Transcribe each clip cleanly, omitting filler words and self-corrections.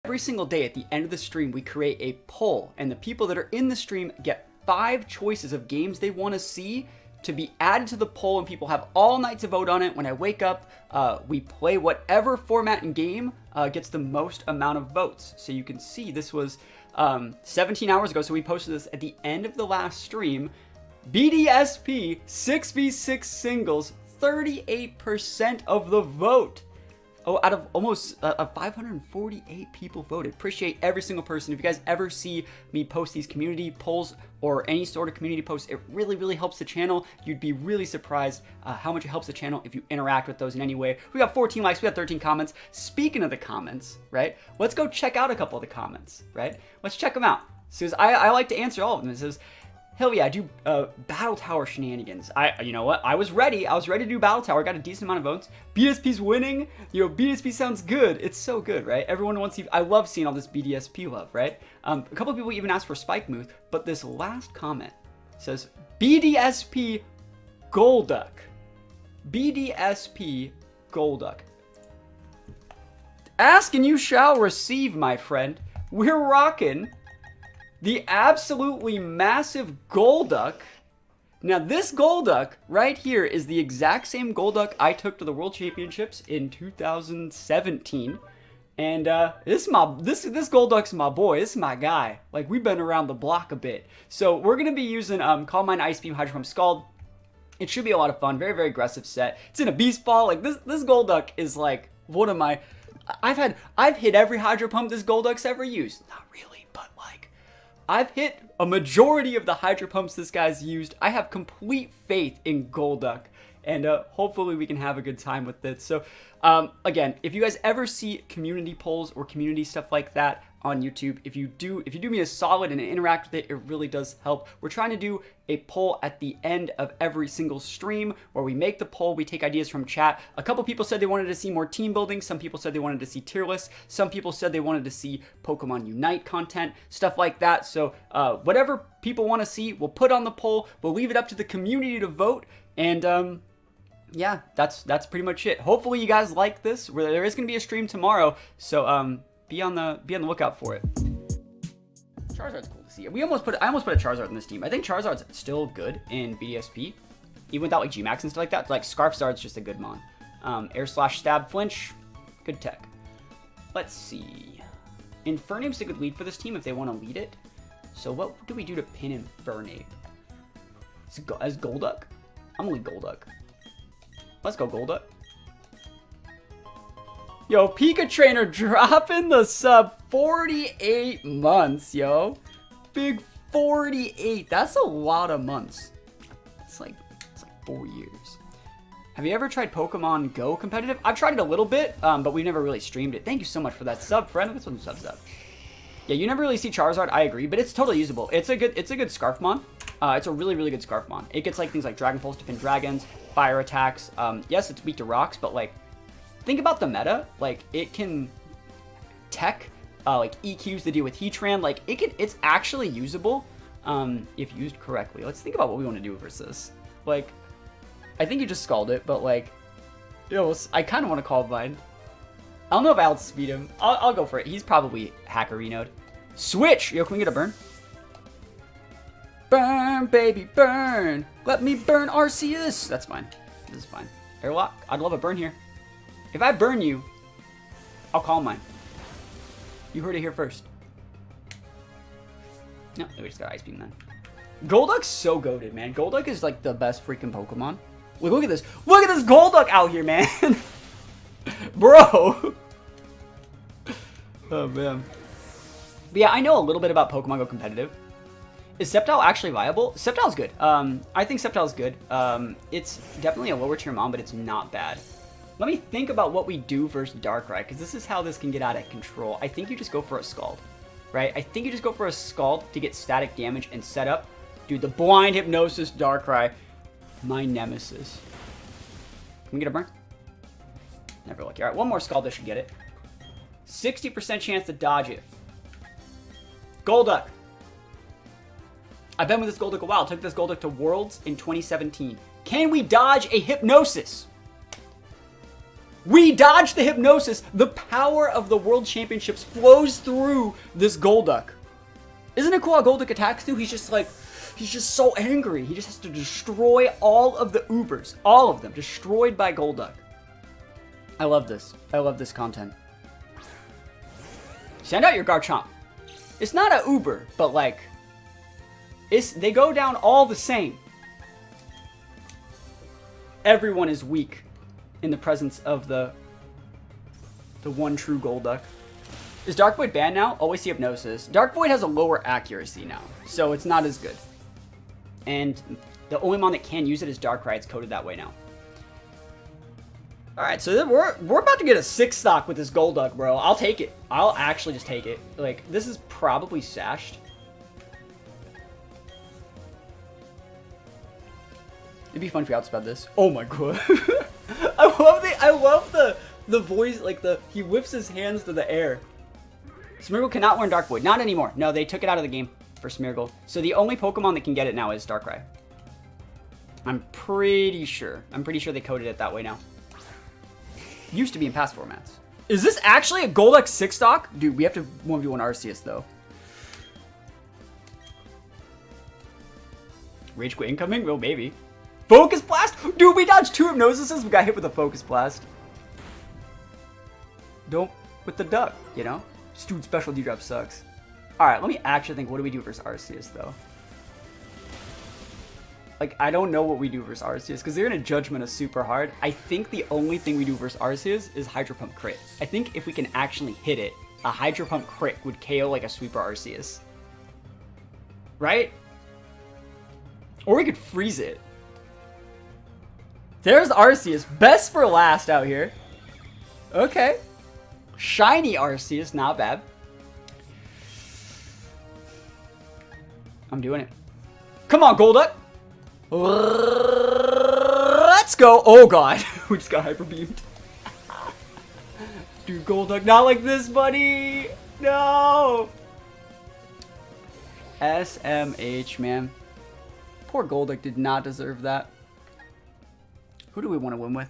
Every single day at the end of the stream, we create a poll, and the people that are in the stream get 5 choices of games they want to see to be added to the poll, and people have all night to vote on it. When I wake up, we play whatever format and game gets the most amount of votes. So you can see this was 17 hours ago, so we posted this at the end of the last stream. BDSP 6v6 singles, 38% of the vote. Oh, out of almost 548 people voted. Appreciate every single person. If you guys ever see me post these community polls or any sort of community posts, it really, really helps the channel. You'd be really surprised how much it helps the channel if you interact with those in any way. We got 14 likes, we got 13 comments. Speaking of the comments, right? Let's go check out a couple of the comments, right? Let's check them out. So I like to answer all of them. It says, hell yeah, I do Battle Tower shenanigans. You know what? I was ready to do Battle Tower. Got a decent amount of votes. BDSP's winning. You know, BDSP sounds good. It's so good, right? Everyone wants to. I love seeing all this BDSP love, right? A couple of people even asked for Spike Move, but this last comment says BDSP Golduck. BDSP Golduck. Ask and you shall receive, my friend. We're rocking the absolutely massive Golduck. Now this Golduck right here is the exact same Golduck I took to the World Championships in 2017. And this Golduck's my boy. This is my guy. Like, we've been around the block a bit. So we're gonna be using Calm Mind, Ice Beam, Hydro Pump, Scald. It should be a lot of fun. Very, very aggressive set. It's in a Beast Ball. Like this Golduck is like one of my. I've hit every Hydro Pump this Golduck's ever used. Not really, but like. I've hit a majority of the Hydro Pumps this guy's used. I have complete faith in Golduck, and hopefully we can have a good time with it. So, again, if you guys ever see community polls or community stuff like that on YouTube, if you do me a solid and interact with it, it really does help. We're trying to do a poll at the end of every single stream where we make the poll, we take ideas from chat. A couple people said they wanted to see more team building. Some people said they wanted to see tier lists. Some people said they wanted to see Pokemon Unite content, stuff like that. So whatever people want to see, we'll put on the poll. We'll leave it up to the community to vote. And yeah, that's pretty much it. Hopefully you guys like this. There is going to be a stream tomorrow. So be on the lookout for it. Charizard's cool to see. I almost put a Charizard in this team. I think Charizard's still good in BDSP, even without like Gmax and stuff like that. Like Scarfzard's just a good mon. Air Slash, Stab, Flinch, good tech. Let's see. Infernape's a good lead for this team if they want to lead it. So what do we do to pin Infernape? As Golduck? I'm gonna lead Golduck. Let's go Golduck. Yo, Pika Trainer dropping the sub. 48 months, yo. Big 48. That's a lot of months. It's like 4 years. Have you ever tried Pokemon Go competitive? I've tried it a little bit, but we've never really streamed it. Thank you so much for that sub, friend. That's what the sub's up. Yeah, you never really see Charizard. I agree, but it's totally usable. It's a good Scarfmon. It's a really, really good Scarfmon. It gets like things like Dragon Pulse to pin dragons, fire attacks. Yes, it's weak to rocks, but like, think about the meta. Like, it can tech like EQs to deal with Heatran. Like, it's actually usable if used correctly. Let's think about what we want to do versus this. Like, I think you just Scald it, but like, yo, I kind of want to Call Bind. I don't know if I outspeed him. I'll go for it. He's probably Hackerino'd. Switch! Yo, can we get a burn? Burn, baby, burn! Let me burn Arceus! That's fine. This is fine. Airlock? I'd love a burn here. If I burn you, I'll Calm Mind. You heard it here first. No, we just got Ice Beam then. Golduck's so goated, man. Golduck is like the best freaking Pokemon. Look at this. Look at this Golduck out here, man. Bro. Oh, man. But yeah, I know a little bit about Pokemon Go competitive. Is Sceptile actually viable? Sceptile's good. I think Sceptile's good. It's definitely a lower tier mon, but it's not bad. Let me think about what we do versus Darkrai, because this is how this can get out of control. I think you just go for a Scald, right? I think you just go for a Scald to get static damage and set up. Dude, the Blind Hypnosis Darkrai, my nemesis. Can we get a burn? Never lucky. All right, one more Scald, this should get it. 60% chance to dodge it. Golduck. I've been with this Golduck a while. Took this Golduck to Worlds in 2017. Can we dodge a Hypnosis? We dodged the hypnosis. The power of the World Championships flows through this Golduck. Isn't it cool how Golduck attacks too? He's just like, he's just so angry. He just has to destroy all of the Ubers. All of them. Destroyed by Golduck. I love this. I love this content. Send out your Garchomp. It's not a Uber, but like, they go down all the same. Everyone is weak in the presence of the one true Golduck. Is Dark Void banned now? Always see Hypnosis. Dark Void has a lower accuracy now, so it's not as good. And the only mon that can use it is Darkrai. It's coded that way now. Alright, so we're about to get a 6 stock with this Golduck, bro. I'll take it. I'll actually just take it. Like, this is probably sashed. It'd be fun if we outsped this. Oh my god. I love the voice, like he whips his hands to the air. Smeargle cannot learn Dark Void. Not anymore. No, they took it out of the game for Smeargle. So the only Pokemon that can get it now is Darkrai. I'm pretty sure. I'm pretty sure they coded it that way now. Used to be in past formats. Is this actually a Golduck 6 stock? Dude, we have to 1v1 Arceus though. Rage Quit incoming? Well, maybe. Focus Blast? Dude, we dodged 2 Hypnosises. We got hit with a Focus Blast. Don't with the duck, you know? Dude, special D-drop sucks. Alright, let me actually think. What do we do versus Arceus, though? Like, I don't know what we do versus Arceus, because they're going to Judgment us super hard. I think the only thing we do versus Arceus is Hydro Pump crit. I think if we can actually hit it, a Hydro Pump crit would KO like a Sweeper Arceus. Right? Or we could freeze it. There's Arceus. Best for last out here. Okay. Shiny Arceus. Not bad. I'm doing it. Come on, Golduck. Let's go. Oh, God. We just got Hyper Beamed. Dude, Golduck. Not like this, buddy. No. SMH, man. Poor Golduck did not deserve that. Who do we want to win with?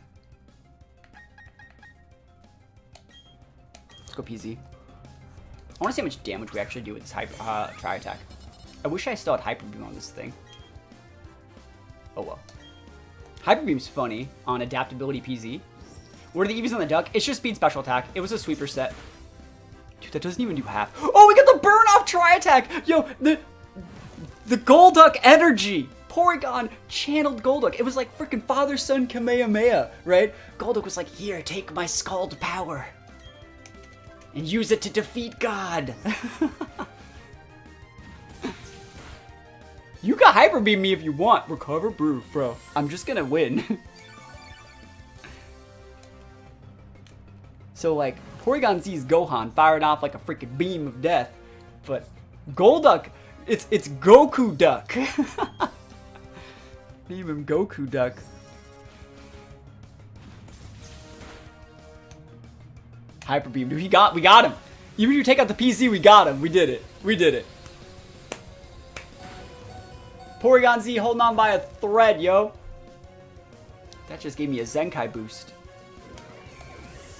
Let's go PZ. I want to see how much damage we actually do with this Tri-Attack. I wish I still had Hyper Beam on this thing. Oh well. Hyper Beam's funny on Adaptability PZ. What are the EVs on the Duck? It's just Speed Special Attack. It was a Sweeper set. Dude, that doesn't even do half. Oh, we got the Burn Off Tri-Attack! Yo, the Golduck energy! Porygon channeled Golduck. It was like freaking father-son Kamehameha, right? Golduck was like, here, take my Scald power. And use it to defeat God. You can Hyper Beam me if you want. Recover Brew, bro. I'm just gonna win. So like, Porygon sees Gohan firing off like a freaking beam of death. But Golduck, it's Goku Duck. Name him Goku Duck. Hyper Beam, dude. We got him. Even if you take out the PC, we got him. We did it. We did it. Porygon Z holding on by a thread, yo. That just gave me a Zenkai boost.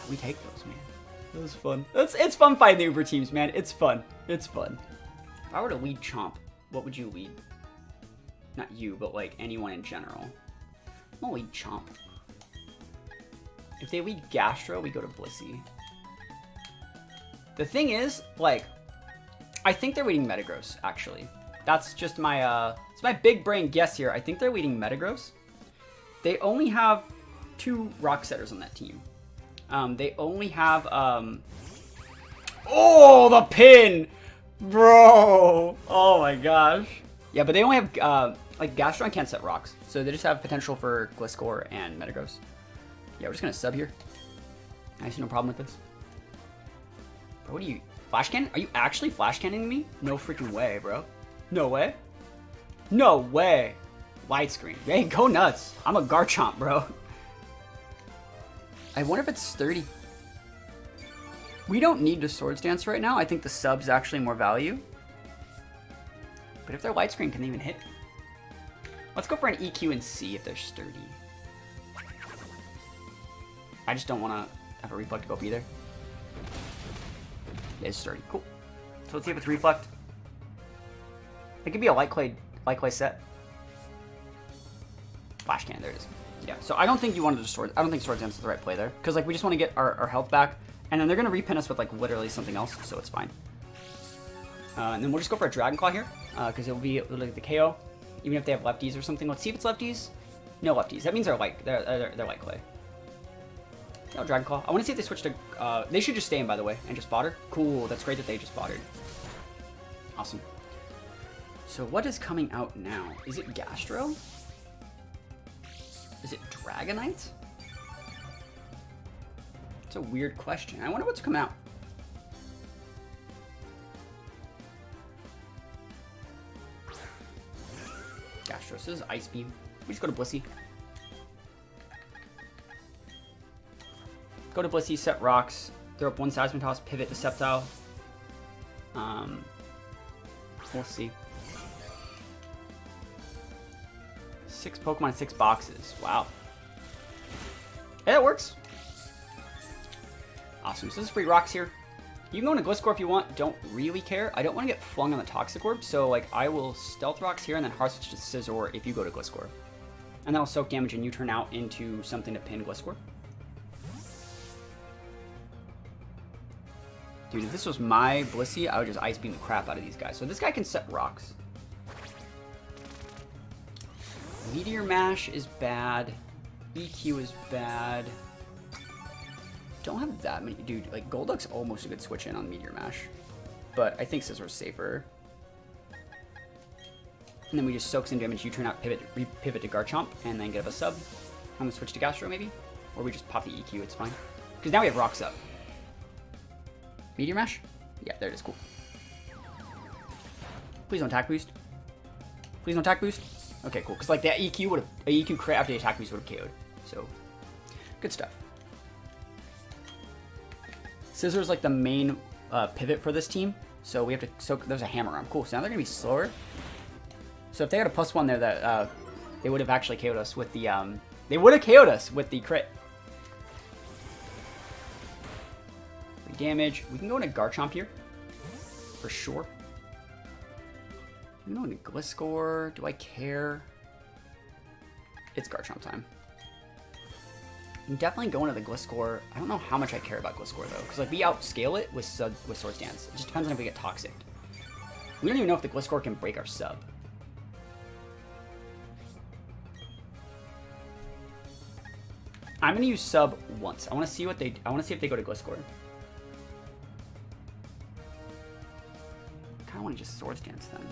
We take those, man. That was fun. It's fun fighting the Uber teams, man. It's fun. It's fun. If I were to lead Chomp, what would you lead? Not you, but like anyone in general. I'm gonna lead Chomp. If they lead Gastro, we go to Blissey. The thing is, like, I think they're leading Metagross, actually. That's just my, it's my big brain guess here. I think they're leading Metagross. They only have 2 Rock Setters on that team. They only have, oh, the pin! Bro! Oh my gosh. Yeah, but they only have, like, Gastron can't set rocks. So they just have potential for Gliscor and Metagross. Yeah, we're just gonna sub here. I see no problem with this. Bro, what are you, Flash Cannon? Are you actually Flash Cannoning me? No freaking way, bro. No way. No way. Widescreen. Hey, go nuts. I'm a Garchomp, bro. I wonder if it's 30. We don't need the Swords Dance right now. I think the sub's actually more value. But if they're widescreen, can they even hit? Let's go for an EQ and see if they're sturdy. I just don't want to have a Reflect go up either. It's sturdy. Cool. So let's see if it's Reflect. It could be a Light Clay set. Flash Cannon, there it is. Yeah, so I don't think you wanted to Sword. I don't think Swords Dance is the right play there. Because like we just want to get our health back. And then they're going to repin us with like literally something else, so it's fine. And then we'll just go for a Dragon Claw here. Because it'll be like the KO. Even if they have lefties or something. Let's see if it's lefties. No lefties. That means they're Light Clay. Oh, Dragon Claw. I want to see if they switch to... they should just stay in, by the way, and just fodder. Cool. That's great that they just foddered. Awesome. So what is coming out now? Is it Gastro? Is it Dragonite? It's a weird question. I wonder what's coming out. Gastro. So this is Ice Beam. We just go to Blissey. Go to Blissey, set rocks, throw up one Seismic, pivot to Sceptile. We'll see. 6 Pokemon, 6 boxes. Wow. Yeah, that works. Awesome. So this is free rocks here. You can go into Gliscor if you want. Don't really care. I don't want to get flung on the Toxic Orb, so like I will Stealth Rocks here and then Hard Switch to Scizor if you go to Gliscor. And that'll soak damage and you turn out into something to pin Gliscor. Dude, if this was my Blissey, I would just Ice Beam the crap out of these guys. So this guy can set rocks. Meteor Mash is bad. EQ is bad. Don't have that many. Dude, like Golduck's almost a good switch in on Meteor Mash. But I think Scizor's safer. And then we just soak some damage. You turn out, pivot to Garchomp, and then get up a sub. I'm gonna switch to Gastro maybe. Or we just pop the EQ, it's fine. Because now we have rocks up. Meteor Mash? Yeah, there it is. Cool. Please don't attack boost. Please don't attack boost. Okay, cool. Because like that EQ would have, EQ crit after the attack boost would have KO'd. So, good stuff. Scizor's like the main pivot for this team. So we have to soak. There's a Hammer Arm. Cool. So now they're gonna be slower. So if they had a +1 there, that they would have actually KO'd us with the They would have KO'd us with the crit. Damage. We can go into Garchomp here. For sure. We can go into Gliscor. Do I care? It's Garchomp time. I'm definitely going to the Gliscor. I don't know how much I care about Gliscor though. Because like we outscale it with Swords Dance. It just depends on if we get Toxic. We don't even know if the Gliscor can break our sub. I'm gonna use sub once. I wanna see what I wanna see if they go to Gliscor. I want to just Swords Dance then.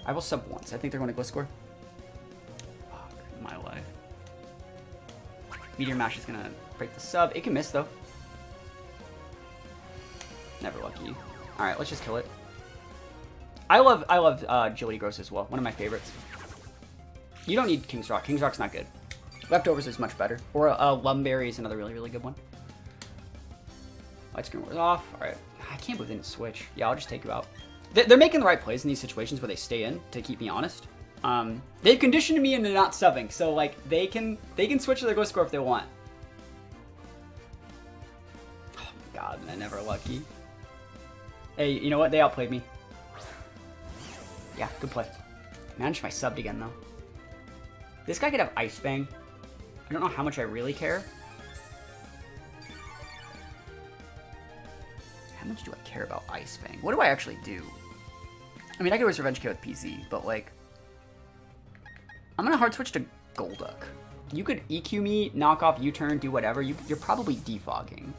I will sub once. I think they're going to Gliscor. Fuck my life. Meteor Mash is going to break the sub. It can miss though. Never lucky. Alright, let's just kill it. I love Agility Gross as well. One of my favorites. You don't need King's Rock. King's Rock's not good. Leftovers is much better. Or Lumberry is another really, really good one. Light Screen wears off. Alright. I can't believe they didn't switch. Yeah, I'll just take you out. They're making the right plays in these situations where they stay in, to keep me honest. They've conditioned me into not subbing, so like they can switch to their Gliscor if they want. Oh my god, man, never lucky. Hey, you know what? They outplayed me. Yeah, good play. Managed my subbed again though. This guy could have Ice Fang. I don't know how much I really care. How much do I care about Ice Fang? What do I actually do? I mean, I could always Revenge K with PZ, but like... I'm gonna hard switch to Golduck. You could EQ me, knock off U-turn, do whatever. You're probably defogging.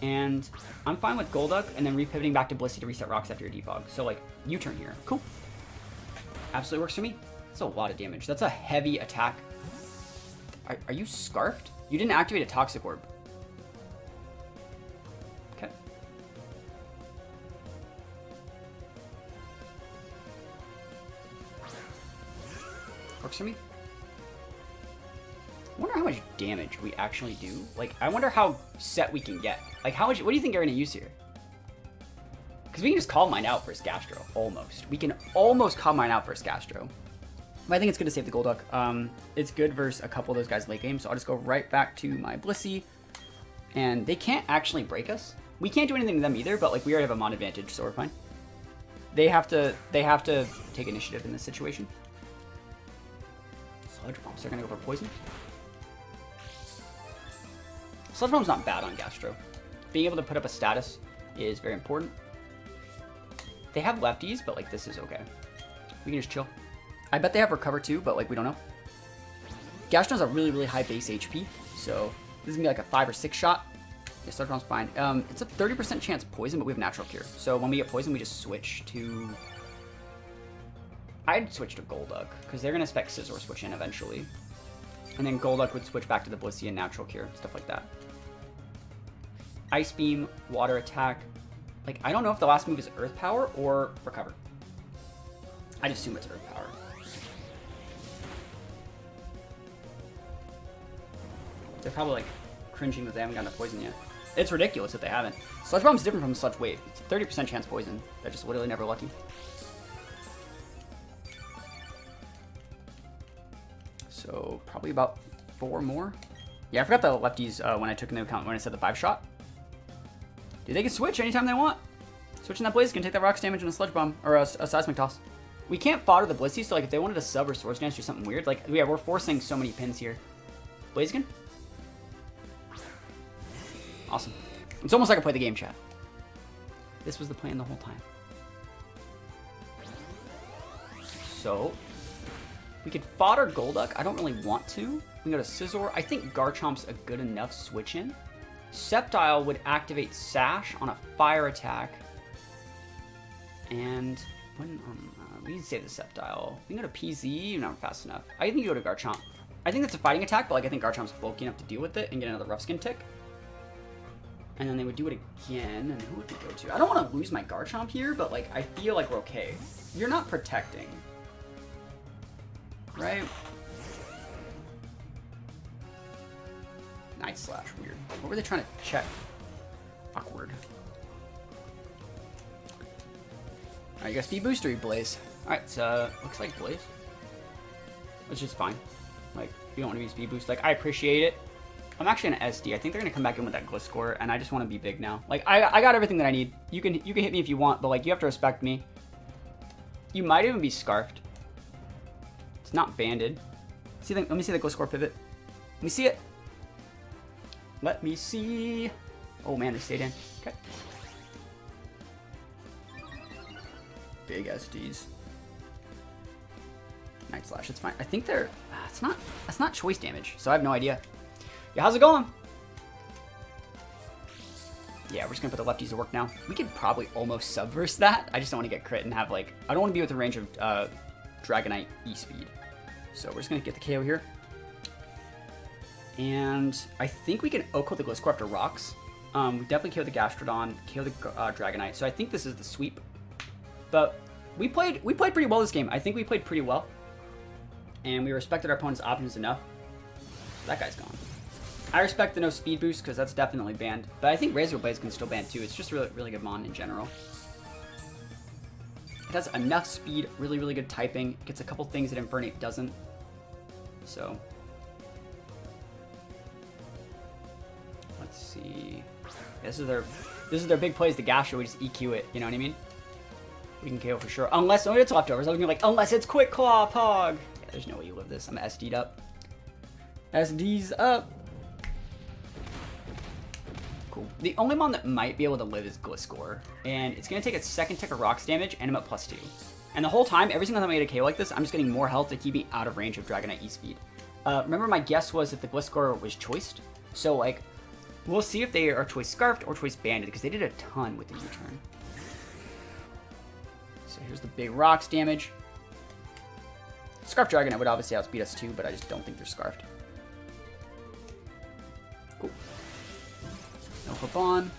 And I'm fine with Golduck, and then repivoting back to Blissey to reset rocks after your defog. So like, U-turn here. Cool. Absolutely works for me. That's a lot of damage. That's a heavy attack. Are you Scarfed? You didn't activate a Toxic Orb. Okay. Works for me. I wonder how much damage we actually do. Like, I wonder how set we can get. Like, how much, what do you think you're going to use here? Because we can just Calm Mind out for Gastro, almost. We can almost Calm Mind out for Gastro. But I think it's good to save the Golduck. It's good versus a couple of those guys late game, so I'll just go right back to my Blissey. And they can't actually break us. We can't do anything to them either, but like we already have a mon advantage, so we're fine. They have to take initiative in this situation. Sludge Bombs, they're gonna go for poison. Sludge Bomb's not bad on Gastro. Being able to put up a status is very important. They have lefties, but like this is okay. We can just chill. I bet they have recover too, but like we don't know. Gastron's a really, really high base HP, so this is gonna be like a 5 or 6 shot. Yeah, Sludge Bomb's fine. It's a 30% chance poison, but we have natural cure. So when we get poison, we just switch to... I'd switch to Golduck, because they're gonna spec Scizor switch in eventually. And then Golduck would switch back to the Blissey and natural cure, stuff like that. Ice Beam, Water Attack. Like, I don't know if the last move is Earth Power or Recover. I'd assume it's Earth Power. They're probably like cringing that they haven't gotten a poison yet. It's ridiculous if they haven't. Sludge Bomb's different from Sludge Wave. It's a 30% chance poison. They're just literally never lucky. So probably about 4 more. Yeah, I forgot the lefties when I took into account when I said the 5 shot. Dude, they can switch anytime they want. Switching that Blaze can take that Rocks damage and a Sludge Bomb or a Seismic Toss. We can't fodder the Blissey, so like if they wanted to sub or Swords Dance or something weird, like yeah, we're forcing so many pins here. Blaziken? Awesome. It's almost like I played the game, chat. This was the plan the whole time. So, we could fodder Golduck. I don't really want to. We can go to Scizor. I think Garchomp's a good enough switch in. Sceptile would activate Sash on a fire attack. And when we can save the Sceptile. We can go to PZ, not fast enough. I think you go to Garchomp. I think that's a fighting attack, but like I think Garchomp's bulky enough to deal with it and get another Rough Skin tick. And then they would do it again, and who would we go to? I don't want to lose my Garchomp here, but like I feel like we're okay. You're not protecting, right? Night Slash, weird. What were they trying to check? Awkward. Alright, you got Speed Boost or you Blaze? Alright, so looks like Blaze. Which is fine. Like, you don't want to be Speed Boost. Like, I appreciate it. I'm actually an SD. I think they're gonna come back in with that Gliscor, and I just want to be big now. Like, I got everything that I need. You can hit me if you want, but like you have to respect me. You might even be Scarfed. It's not banded. Let me see the Gliscor pivot. Let me see it. Let me see. Oh man, they stayed in. Okay. Big SDs. Night Slash. It's fine. I think they're. That's not choice damage, so I have no idea. Yeah, how's it going? Yeah, we're just gonna put the lefties to work now. We could probably almost subverse that. I just don't want to get crit and have like, I don't want to be with the range of Dragonite E-Speed. So we're just gonna get the KO here. And I think we can OHKO the Gliscor after rocks. We definitely KO the Gastrodon, KO the Dragonite. So I think this is the sweep. But we played pretty well this game. I think we played pretty well. And we respected our opponent's options enough. So that guy's gone. I respect the no speed boost because that's definitely banned. But I think Razor Blades can still ban too. It's just really, really good mon in general. It has enough speed, really, really good typing. Gets a couple things that Infernape doesn't. So let's see. This is their big plays. The Gastro, we just EQ it. You know what I mean? We can KO for sure. Unless it's leftovers. I was gonna be like, unless it's Quick Claw, Pog. Yeah, there's no way you live this. I'm SD'd up. SD's up. Cool. The only mon that might be able to live is Gliscor, and it's gonna take a second tick of rocks damage and I'm at +2. And the whole time, every single time I get a KO like this, I'm just getting more health to keep me out of range of Dragonite E-Speed. Remember my guess was that the Gliscor was choiced, so like, we'll see if they are choice scarfed or choice banded, because they did a ton with the U-turn. So here's the big rocks damage. Scarf Dragonite would obviously outspeed us too, but I just don't think they're scarfed. Cool. No hook on.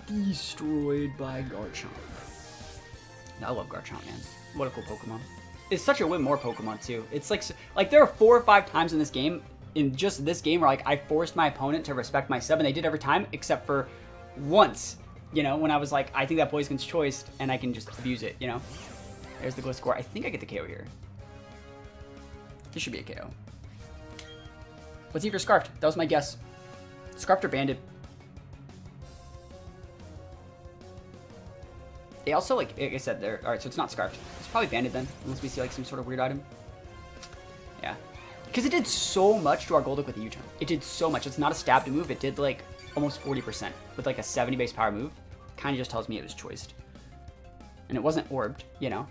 Destroyed by Garchomp. No, I love Garchomp, man. What a cool Pokemon. It's such a win more Pokemon too. It's like there are 4 or 5 times in this game, in just this game, where like I forced my opponent to respect my sub, and they did every time except for once. You know, when I was like, I think that Poison's choiced, and I can just abuse it, you know? There's the Gliscor. I think I get the KO here. This should be a KO. Let's see if you're Scarfed. That was my guess. Scarfed or Banded. They also, like I said, they're... Alright, so it's not Scarfed. It's probably Banded then, unless we see, like, some sort of weird item. Yeah. Because it did so much to our Golduck with the U-turn. It did so much. It's not a stab to move. It did, like, almost 40% with, like, a 70 base power move. Kind of just tells me it was choiced. And it wasn't orbed, you know?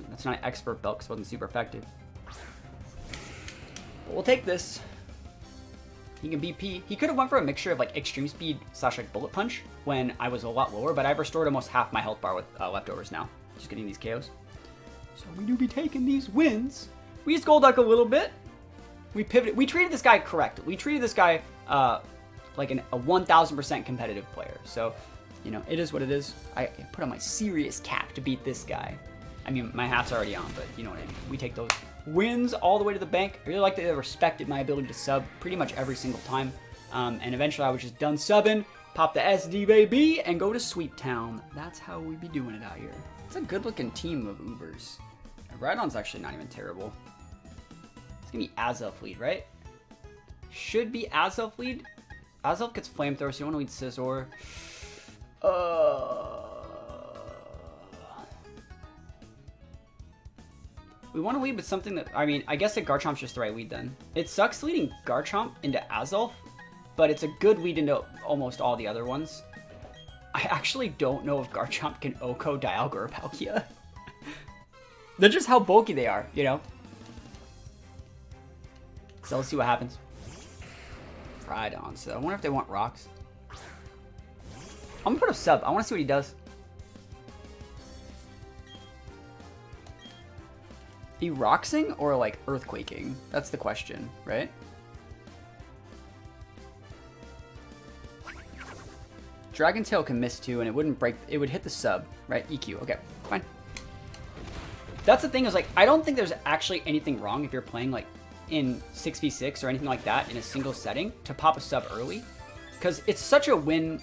That's not an expert belt because it wasn't super effective. But we'll take this. He can BP. He could have went for a mixture of like extreme speed / like bullet punch when I was a lot lower, but I've restored almost half my health bar with leftovers now. Just getting these KOs. So we do be taking these wins. We used Golduck a little bit. We pivoted. We treated this guy correctly. We treated this guy like a 1000% competitive player. So, you know, it is what it is. I put on my serious cap to beat this guy. I mean, my hat's already on, but you know what I mean. We take those wins all the way to the bank. I really like that they respected my ability to sub pretty much every single time. And eventually I was just done subbing, pop the SD baby, and go to Sweep Town. That's how we be doing it out here. It's a good looking team of Ubers. Rhydon's actually not even terrible. It's gonna be Azelf lead, right? Should be Azelf lead. Azelf gets Flamethrower, so you want to lead Scizor. We want to lead with something that, I mean, I guess that Garchomp's just the right lead then. It sucks leading Garchomp into Azelf, but it's a good lead into almost all the other ones. I actually don't know if Garchomp can Oko Dialga or Palkia. That's just how bulky they are, you know? So let's see what happens. Rhydon, so I wonder if they want rocks. I'm gonna put a sub. I want to see what he does. He roxing or like earthquaking? That's the question, right? Dragon Tail can miss too, and it wouldn't break. It would hit the sub, right? EQ. Okay, fine. That's the thing is like I don't think there's actually anything wrong if you're playing like in 6v6 or anything like that in a single setting to pop a sub early, because it's such a win.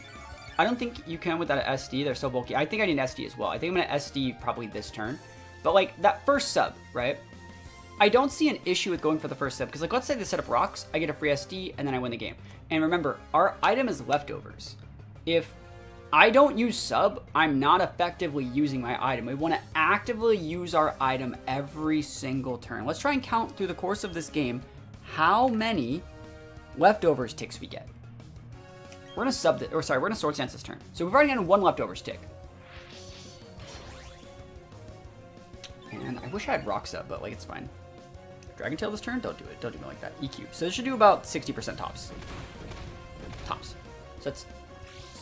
I don't think you can without an SD. They're so bulky. I think I need an SD as well. I think I'm gonna SD probably this turn. But like that first sub, right? I don't see an issue with going for the first sub because like let's say they set up rocks, I get a free SD and then I win the game. And remember, our item is leftovers. If I don't use sub, I'm not effectively using my item. We want to actively use our item every single turn. Let's try and count through the course of this game how many leftovers ticks we get. We're gonna sub it, or sorry, we're gonna Sword Stance this turn. So we've already gotten one leftovers tick. And I wish I had Rock Sub, but like it's fine. Dragon Tail this turn? Don't do it. Don't do me like that. EQ. So this should do about 60% tops. Tops. So that's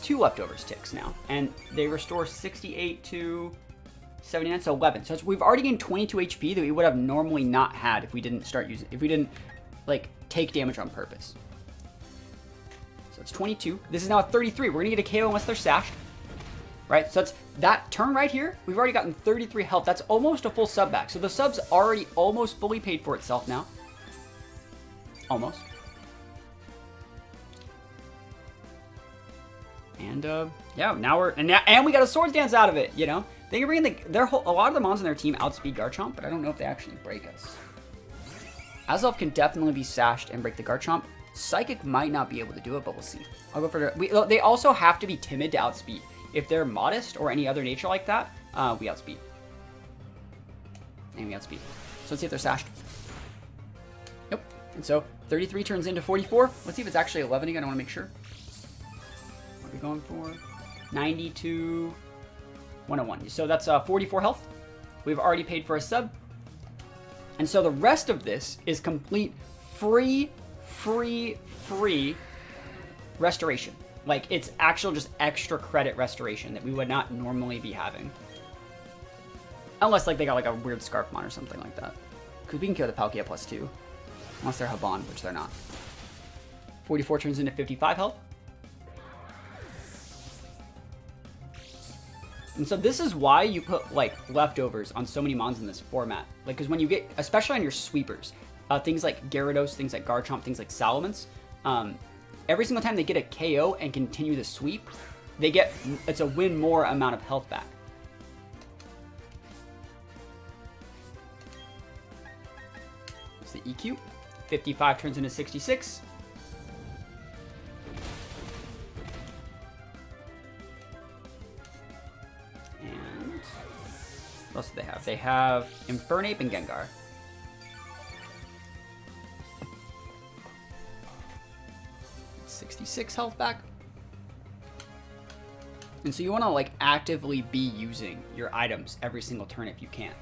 2 leftovers ticks now. And they restore 68 to 79, so 11. So we've already gained 22 HP that we would have normally not had if we didn't start using, if we didn't like take damage on purpose. So it's 22. This is now a 33. We're gonna get a KO unless they're sashed. Right, so that's that turn right here. We've already gotten 33 health. That's almost a full sub back. So the sub's already almost fully paid for itself now. Almost. And yeah, now we're and we got a Sword Dance out of it. You know, they can bring in a lot of the mons on their team outspeed Garchomp, but I don't know if they actually break us. Azelf can definitely be sashed and break the Garchomp. Psychic might not be able to do it, but we'll see. I'll go for they also have to be timid to outspeed. If they're modest or any other nature like that, we outspeed. And we outspeed. So let's see if they're sashed. Nope. And so 33 turns into 44. Let's see if it's actually 11 again. I want to make sure. What are we going for? 90 to 101. So that's 44 health. We've already paid for a sub. And so the rest of this is complete free restoration. Like, it's actual just extra credit restoration that we would not normally be having. Unless, like, they got, like, a weird Scarfmon or something like that. Because we can kill the Palkia +2. Unless they're Haban, which they're not. 44 turns into 55 health. And so this is why you put, like, leftovers on so many mons in this format. Like, because when you get, especially on your sweepers, things like Gyarados, things like Garchomp, things like Salamence, every single time they get a KO and continue the sweep, they get, it's a win more amount of health back. It's the EQ. 55 turns into 66. And what else do they have? They have Infernape and Gengar. 66 health back. And so you want to like actively be using your items every single turn if you can.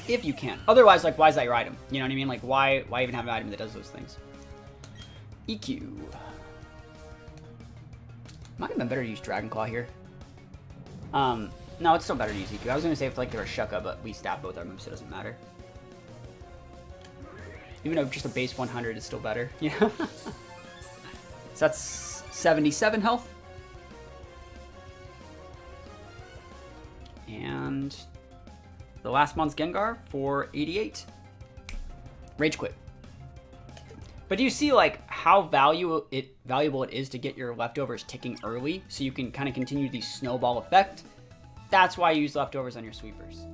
If you can. Otherwise, like, why is that your item? You know what I mean? Like, why even have an item that does those things? EQ. Might have been better to use Dragon Claw here. No, it's still better to use EQ. I was going to say if like they were Shuka, but we stab both our moves, so it doesn't matter. Even though just a base 100 is still better. Yeah. So that's 77 health. And the last month's Gengar for 88. Rage Quit. But do you see like how valuable it is to get your leftovers ticking early so you can kind of continue the snowball effect? That's why you use leftovers on your sweepers.